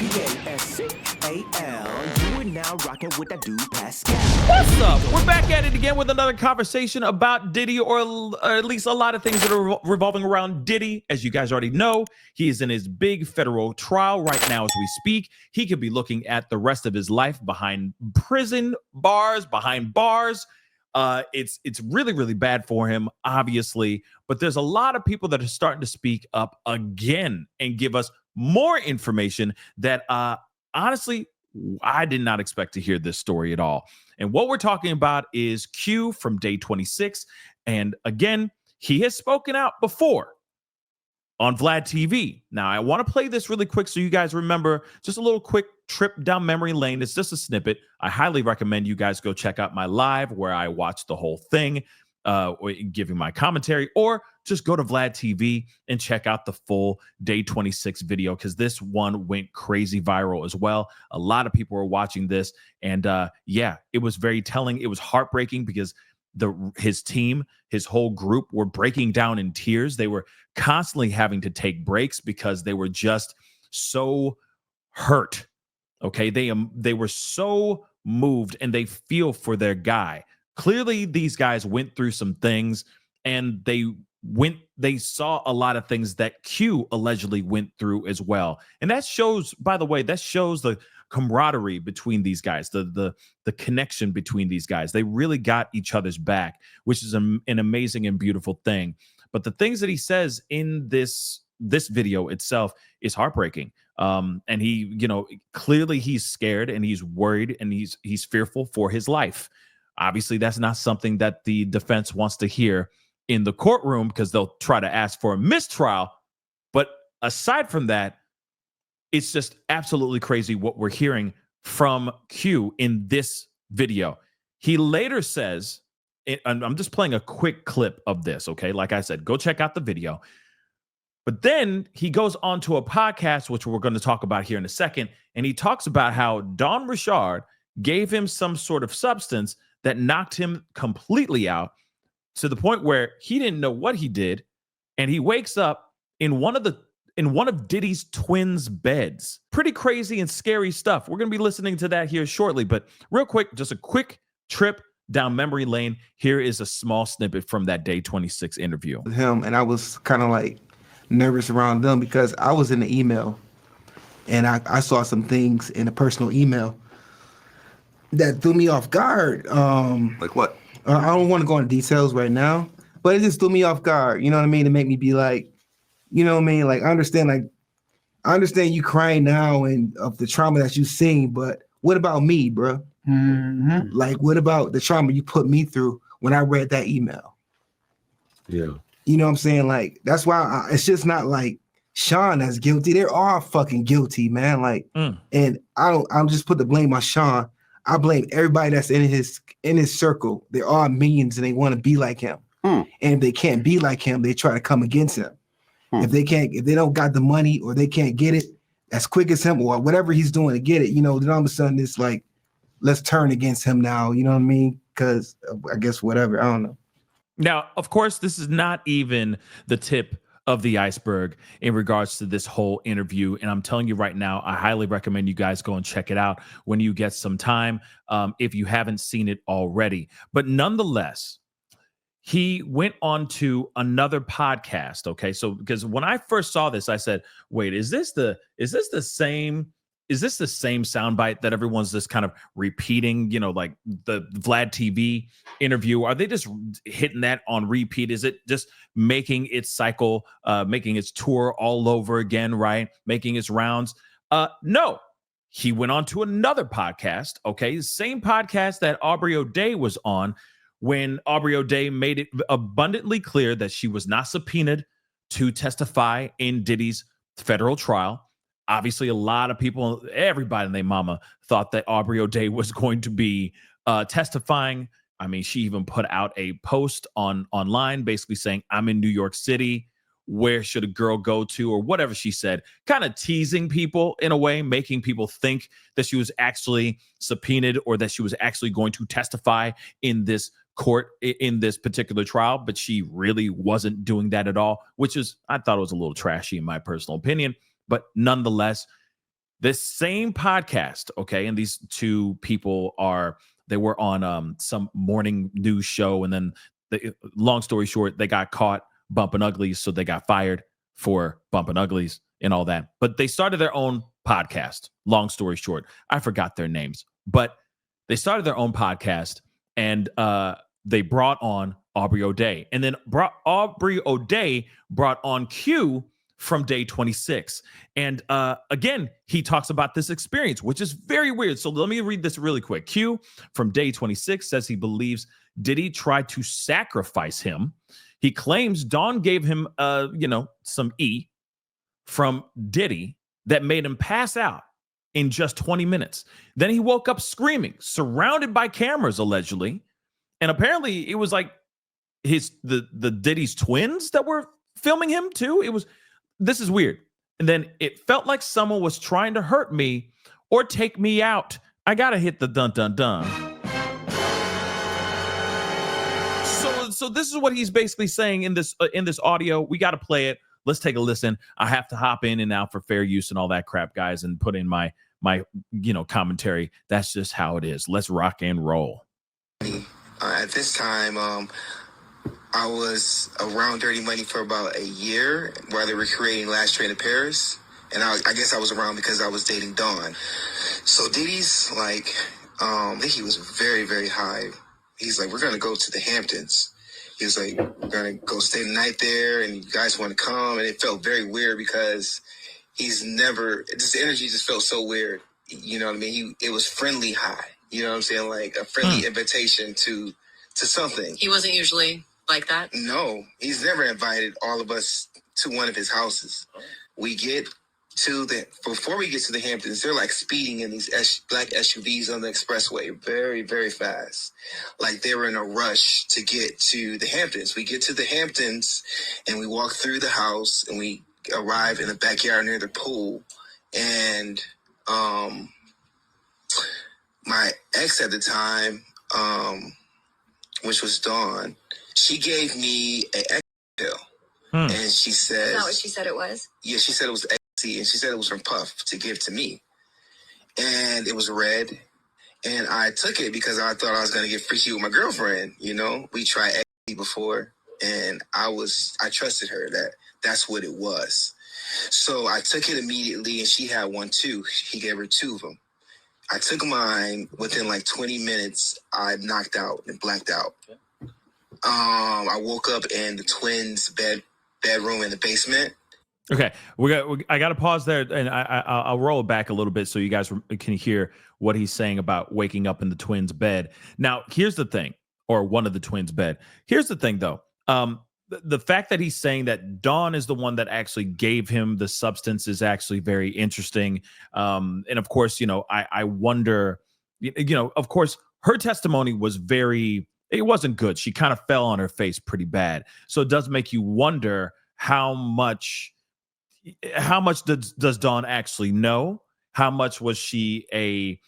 thepascal. You are now rocking with that dude Pascal. What's up? We're back at it again with another conversation about Diddy, or at least a lot of things that are revolving around Diddy. As you guys already know, he is in his big federal trial right now as we speak. He could be looking at the rest of his life behind prison bars, behind bars. It's really, really bad for him, obviously. But there's a lot of people that are starting to speak up again and give us more information that honestly, I did not expect to hear this story at all. And what we're talking about is Q from day 26. And again, he has spoken out before on Vlad TV. Now, I want to play this really quick so you guys remember, just a little quick trip down memory lane. It's just a snippet. I highly recommend you guys go check out my live where I watch the whole thing, or giving my commentary, or just go to Vlad TV and check out the full day 26 video, because this one went crazy viral as well. A lot of people were watching this, and yeah, it was very telling. It was heartbreaking because his team, his whole group were breaking down in tears. They were constantly having to take breaks because they were just so hurt. Okay, they were so moved, and they feel for their guy. Clearly, these guys went through some things, and they saw a lot of things that Q allegedly went through as well. And that shows, by the way, the camaraderie between these guys, the connection between these guys. They really got each other's back, which is an amazing and beautiful thing. But the things that he says in this video itself is heartbreaking. And he, clearly he's scared and he's worried and he's fearful for his life. Obviously, that's not something that the defense wants to hear in the courtroom, because they'll try to ask for a mistrial. But aside from that, it's just absolutely crazy what we're hearing from Q in this video. He later says, and I'm just playing a quick clip of this, okay? Like I said, go check out the video. But then he goes on to a podcast, which we're going to talk about here in a second, and he talks about how Don Richard gave him some sort of substance that knocked him completely out, to the point where he didn't know what he did, and he wakes up in one of Diddy's twins' beds. Pretty crazy and scary stuff. We're going to be listening to that here shortly, but real quick, just a quick trip down memory lane. Here is a small snippet from that day 26 interview. With him, and I was kind of like nervous around them because I was in the email, and I saw some things in a personal email that threw me off guard. Like what? I don't want to go into details right now, but it just threw me off guard. You know what I mean? To make me be like, you know what I mean? Like, I understand you crying now and of the trauma that you've seen, but what about me, bro? Mm-hmm. Like, what about the trauma you put me through when I read that email? Yeah. You know what I'm saying? Like, that's why it's just not like Sean that's guilty. They're all fucking guilty, man. Like, and I'm just put the blame on Sean. I blame everybody that's in his circle. They're all minions and they want to be like him. And if they can't be like him, they try to come against him. If they don't got the money or they can't get it as quick as him or whatever he's doing to get it, then all of a sudden it's like, let's turn against him now. You know what I mean? Because I guess whatever. I don't know. Now, of course, this is not even the tip of the iceberg in regards to this whole interview. And I'm telling you right now, I highly recommend you guys go and check it out when you get some time, if you haven't seen it already. But nonetheless, he went on to another podcast. Okay, so because when I first saw this, I said, wait, is this the same soundbite that everyone's just kind of repeating, like the Vlad TV interview? Are they just hitting that on repeat? Is it just making its cycle, making its tour all over again, right? Making its rounds? No. He went on to another podcast, okay? The same podcast that Aubrey O'Day was on, when Aubrey O'Day made it abundantly clear that she was not subpoenaed to testify in Diddy's federal trial. Obviously, a lot of people, everybody and their mama, thought that Aubrey O'Day was going to be testifying. I mean, she even put out a post online basically saying, I'm in New York City. Where should a girl go to? Or whatever she said, kind of teasing people in a way, making people think that she was actually subpoenaed or that she was actually going to testify in this court in this particular trial. But she really wasn't doing that at all, which is, I thought it was a little trashy in my personal opinion. But nonetheless, This same podcast, okay, and these two people they were on some morning news show, and then long story short, they got caught bumping uglies, so they got fired for bumping uglies and all that. But they started their own podcast. Long story short, I forgot their names, but they started their own podcast, and they brought on Aubrey O'Day, and then Aubrey O'Day brought on Q from day 26. And again, he talks about this experience, which is very weird. So let me read this really quick. Q from day 26 says he believes Diddy tried to sacrifice him. He claims Dawn gave him, some E from Diddy that made him pass out in just 20 minutes. Then he woke up screaming, surrounded by cameras, allegedly. And apparently it was like the Diddy's twins that were filming him too. This is weird. And then it felt like someone was trying to hurt me or take me out. I gotta hit the dun dun dun. So this is what he's basically saying in this audio. We got to play it. Let's take a listen. I have to hop in and out for fair use and all that crap, guys, and put in my commentary. That's just how it is. Let's rock and roll. At this time, I was around Dirty Money for about a year while they were creating Last Train to Paris. And I guess I was around because I was dating Dawn. So Diddy's like, I think he was very, very high. He's like, we're going to go to the Hamptons. He was like, we're going to go stay the night there and you guys want to come. And it felt very weird because the energy just felt so weird. You know what I mean? It was friendly high. You know what I'm saying? Like a friendly invitation to something. He wasn't usually like that? No, he's never invited all of us to one of his houses. Before we get to the Hamptons, they're like speeding in these black SUVs on the expressway very, very fast. Like they were in a rush to get to the Hamptons. We get to the Hamptons and we walk through the house and we arrive in the backyard near the pool. And my ex at the time, which was Dawn, she gave me an X pill. And she said... Is that what she said it was? Yeah, she said it was ecstasy, and she said it was from Puff to give to me. And it was red. And I took it because I thought I was going to get freaky with my girlfriend, you know? We tried ecstasy before, and I trusted her that's what it was. So I took it immediately, and she had one too. He gave her two of them. I took mine. Within like 20 minutes, I knocked out and blacked out. I woke up in the twins' bedroom in the basement. Okay, I got to pause there, and I'll roll it back a little bit so you guys can hear what he's saying about waking up in the twins' bed. Now, here's the thing, or one of the twins' bed. Here's the thing, though. The fact that he's saying that Dawn is the one that actually gave him the substance is actually very interesting. And of course, I wonder, of course, her testimony was it wasn't good. She kind of fell on her face pretty bad. So it does make you wonder how much does Dawn actually know? How much was she a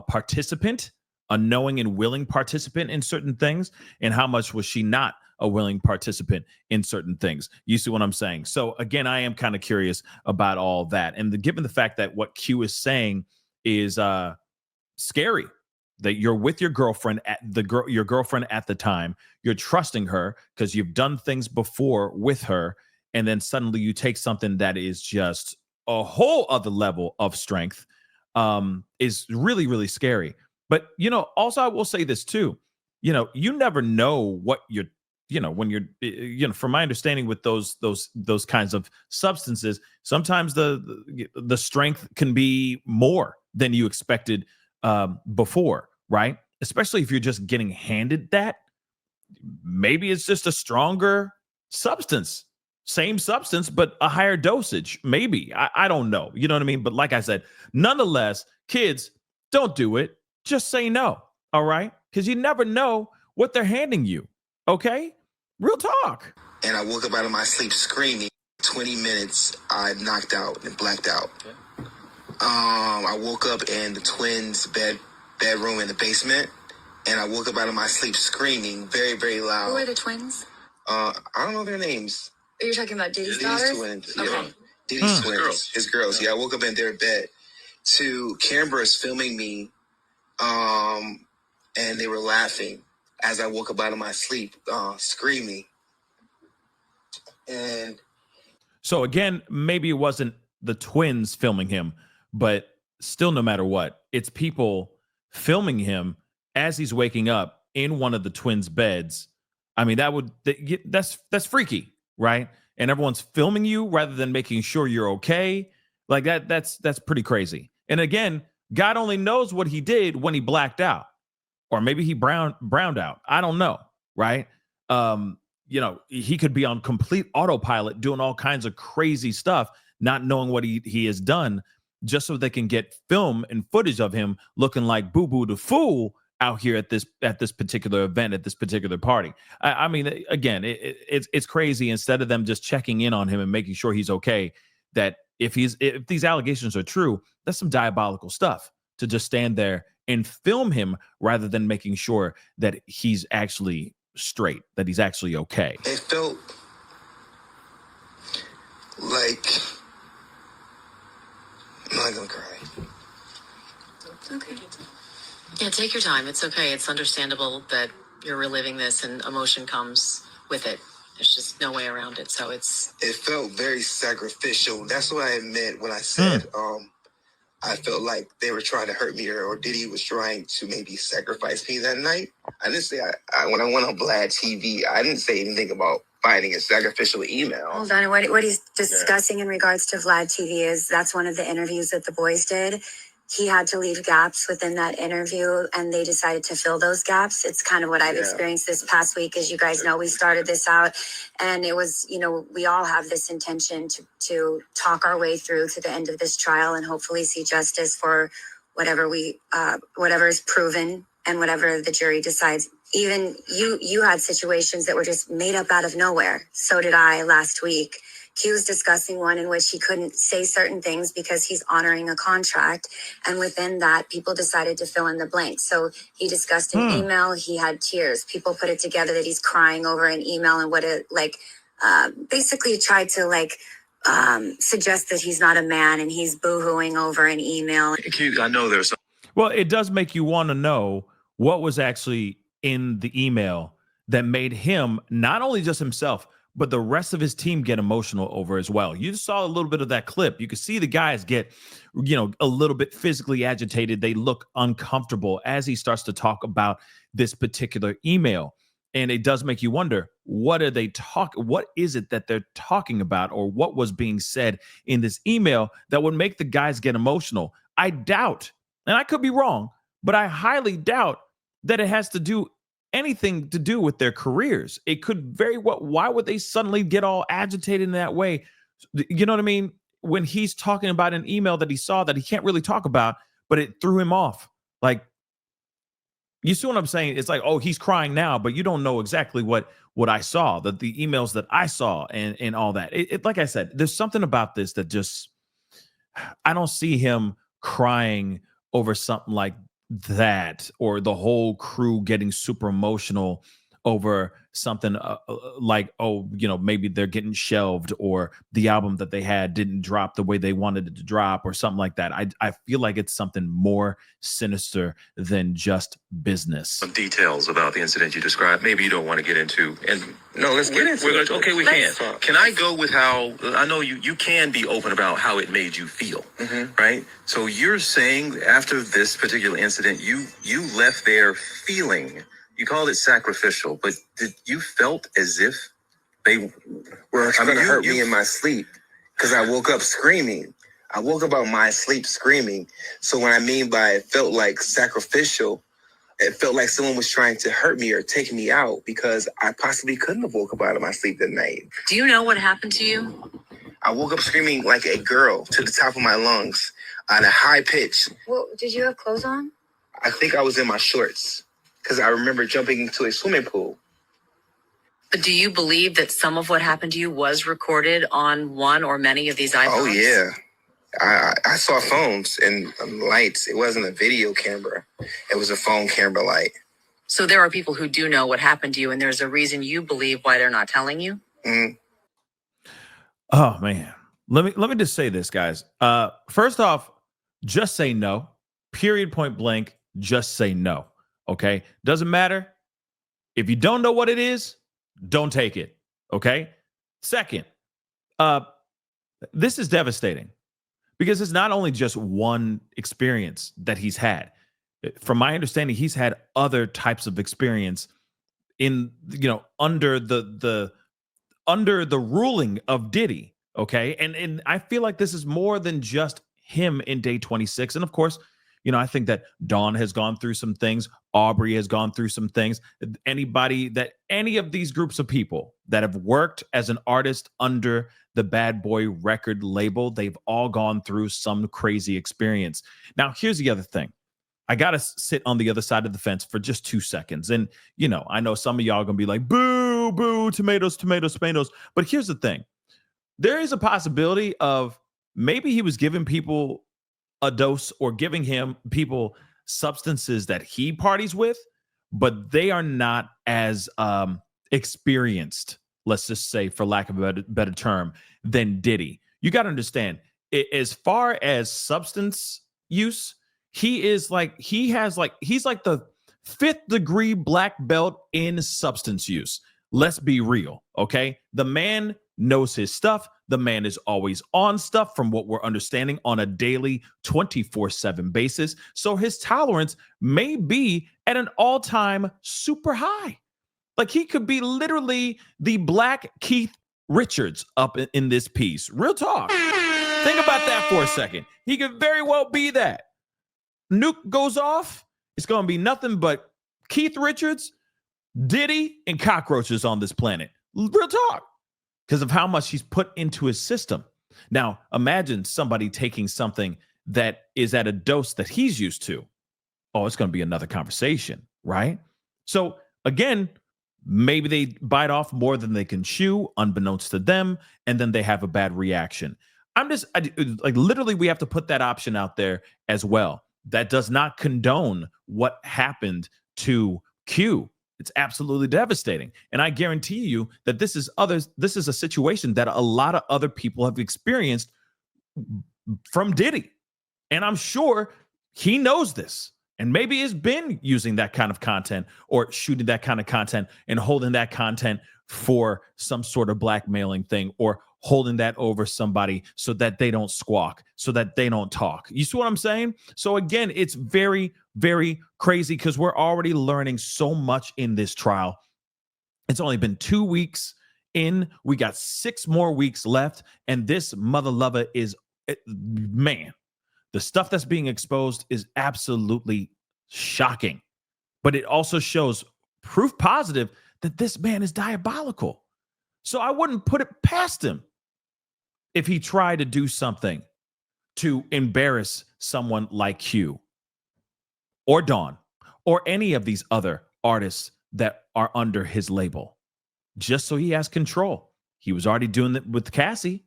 participant, a knowing and willing participant in certain things? And how much was she not a willing participant in certain things? You see what I'm saying? So again, I am kind of curious about all that. And given the fact that what Q is saying is scary, that you're with your girlfriend your girlfriend at the time, you're trusting her because you've done things before with her, and then suddenly you take something that is just a whole other level of strength, is really, really scary. But also I will say this too, you never know what you're, when you're, from my understanding with those kinds of substances, sometimes the strength can be more than you expected before, right? Especially if you're just getting handed that. Maybe it's just a stronger substance, same substance, but a higher dosage. Maybe. I don't know. You know what I mean? But like I said, nonetheless, kids, don't do it. Just say no. All right? Because you never know what they're handing you. Okay? Real talk. And I woke up out of my sleep screaming. 20 minutes, I knocked out and blacked out. Okay. I woke up in the twins' bedroom in the basement, and I woke up out of my sleep screaming very, very loud. Who are the twins? I don't know their names. Are you talking about Diddy's daughters? Twins. Okay. Diddy's twins, his girls. Yeah, I woke up in their bed to cameras filming me, and they were laughing as I woke up out of my sleep, screaming. And so again, maybe it wasn't the twins filming him, but still, no matter what, it's people filming him as he's waking up in one of the twins' beds. I mean, that's freaky, right? And everyone's filming you rather than making sure you're okay. Like that's pretty crazy. And again, God only knows what he did when he blacked out, or maybe he browned out. I don't know, right? He could be on complete autopilot doing all kinds of crazy stuff, not knowing what he has done, just so they can get film and footage of him looking like Boo Boo the Fool out here at this particular event, at this particular party. I mean, again, it's crazy. Instead of them just checking in on him and making sure he's okay, that if these allegations are true, that's some diabolical stuff to just stand there and film him rather than making sure that he's actually straight, that he's actually okay. It felt like, I'm not gonna cry. Okay. Yeah, take your time. It's okay. It's understandable that you're reliving this and emotion comes with it. There's just no way around it. So it felt very sacrificial. That's what I meant when I said, I felt like they were trying to hurt me, or Diddy was trying to maybe sacrifice me that night. I didn't say, when I went on Vlad TV, I didn't say anything about finding a sacrificial email. Hold on. What he's discussing in regards to Vlad TV is that's one of the interviews that the boys did. He had to leave gaps within that interview, and they decided to fill those gaps. It's kind of what I've experienced this past week. As you guys know, we started this out, and it was, we all have this intention to talk our way through to the end of this trial and hopefully see justice for whatever whatever is proven and whatever the jury decides. Even you had situations that were just made up out of nowhere. So did I last week. He was discussing one in which he couldn't say certain things because he's honoring a contract. And within that, people decided to fill in the blanks. So he discussed an email. He had tears. People put it together that he's crying over an email and basically tried to suggest that he's not a man and he's boo-hooing over an email. I know there's some. Well, it does make you want to know what was actually in the email that made him, not only just himself, but the rest of his team get emotional over as well. You saw a little bit of that clip. You could see the guys get, a little bit physically agitated. They look uncomfortable as he starts to talk about this particular email. And it does make you wonder, what is it that they're talking about, or what was being said in this email that would make the guys get emotional? I doubt, and I could be wrong, but I highly doubt that it has to do anything to do with their careers. It could very well. Why would they suddenly get all agitated in that way? You know what I mean? When he's talking about an email that he saw that he can't really talk about, but it threw him off. Like, you see what I'm saying? It's like, oh, he's crying now, but you don't know exactly what I saw, the emails that I saw and all that. Like I said, there's something about this that just, I don't see him crying over something like that, or the whole crew getting super emotional over something maybe they're getting shelved, or the album that they had didn't drop the way they wanted it to drop, or something like that. I feel like it's something more sinister than just business. Some details about the incident you described, maybe you don't want to get into. And no, let's get into it. Okay, we can. Can I go with how, I know you can be open about how it made you feel, right? So you're saying after this particular incident, you left there feeling, you called it sacrificial, but you felt as if they were trying to hurt me in my sleep, because I woke up screaming. I woke up out of my sleep screaming. So what I mean by it felt like sacrificial, it felt like someone was trying to hurt me or take me out, because I possibly couldn't have woke up out of my sleep that night. Do you know what happened to you? I woke up screaming like a girl to the top of my lungs at a high pitch. Well, did you have clothes on? I think I was in my shorts, because I remember jumping into a swimming pool. But do you believe that some of what happened to you was recorded on one or many of these iPhones? Oh, yeah. I saw phones and lights. It wasn't a video camera. It was a phone camera light. So there are people who do know what happened to you, and there's a reason you believe why they're not telling you? Oh, man. Let me just say this, guys. First off, just say no. Period, point blank. Just say no. Okay? Doesn't matter. If you don't know what it is, don't take it. Okay? Second, this is devastating because it's not only just one experience that he's had. From my understanding, he's had other types of experience in, under the ruling of Diddy. Okay. And I feel like this is more than just him in day 26. And of course, I think that Dawn has gone through some things. Aubrey has gone through some things. Any of these groups of people that have worked as an artist under the Bad Boy record label, they've all gone through some crazy experience. Now, here's the other thing. I got to sit on the other side of the fence for just 2 seconds. And, I know some of y'all are going to be like, boo, boo, tomatoes, tomatoes, tomatoes. But here's the thing. There is a possibility of maybe he was giving people a dose or giving people substances that he parties with, but they are not as experienced, let's just say, for lack of a better term, than Diddy. You got to understand, as far as substance use, he's like the 5th degree black belt in substance use. Let's be real, okay? The man knows his stuff. The man is always on stuff from what we're understanding on a daily 24/7 basis. So his tolerance may be at an all-time super high. Like he could be literally the Black Keith Richards up in this piece. Real talk. Think about that for a second. He could very well be that. Nuke goes off. It's going to be nothing but Keith Richards, Diddy, and cockroaches on this planet. Real talk. Because of how much he's put into his system. Now, imagine somebody taking something that is at a dose that he's used to. Oh, it's going to be another conversation, right? So again, maybe they bite off more than they can chew, unbeknownst to them, and then they have a bad reaction. Literally, we have to put that option out there as well. That does not condone what happened to Q. It's absolutely devastating. And I guarantee you that this is a situation that a lot of other people have experienced from Diddy. And I'm sure he knows this and maybe has been using that kind of content or shooting that kind of content and holding that content for some sort of blackmailing thing or holding that over somebody so that they don't squawk, so that they don't talk. You see what I'm saying? So again, it's very, very crazy because we're already learning so much in this trial. It's only been 2 weeks in. We got 6 more weeks left. And this mother lover man, the stuff that's being exposed is absolutely shocking. But it also shows proof positive that this man is diabolical. So I wouldn't put it past him if he tried to do something to embarrass someone like Q or Dawn or any of these other artists that are under his label, just so he has control. He was already doing it with Cassie.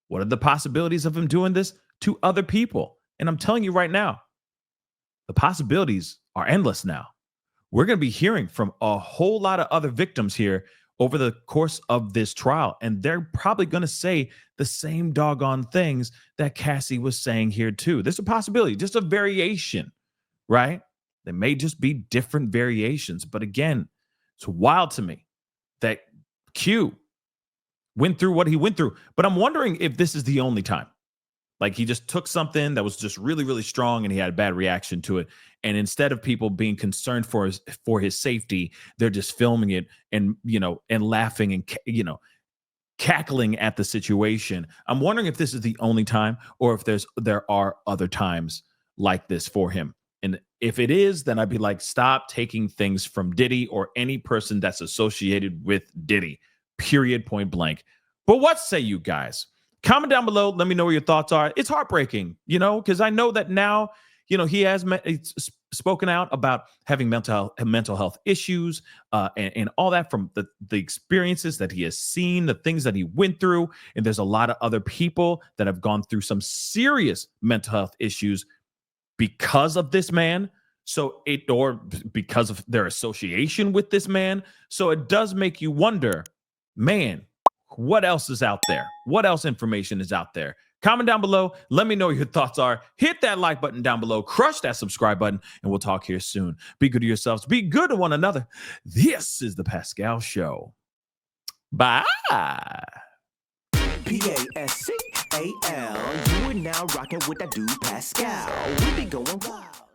What are the possibilities of him doing this to other people? And I'm telling you right now, the possibilities are endless now. We're going to be hearing from a whole lot of other victims here over the course of this trial. And they're probably going to say the same doggone things that Cassie was saying here too. There's a possibility, just a variation, right? They may just be different variations. But again, it's wild to me that Q went through what he went through. But I'm wondering if this is the only time. Like he just took something that was just really, really strong and he had a bad reaction to it. And instead of people being concerned for his safety, they're just filming it and, and laughing and, cackling at the situation. I'm wondering if this is the only time or if there are other times like this for him. And if it is, then I'd be like, stop taking things from Diddy or any person that's associated with Diddy, period, point blank. But what say you guys? Comment down below. Let me know what your thoughts are. It's heartbreaking, because I know that now, he has spoken out about having mental health issues and all that from the experiences that he has seen, the things that he went through. And there's a lot of other people that have gone through some serious mental health issues because of this man. Or because of their association with this man. So it does make you wonder, man, What else is out there? What else information is out there? Comment down below. Let me know what your thoughts are. Hit that like button down below. Crush that subscribe button. And we'll talk here soon. Be good to yourselves. Be good to one another. This is The Pascal Show. Bye. Pascal. You are now rocking with that dude Pascal. We be going wild.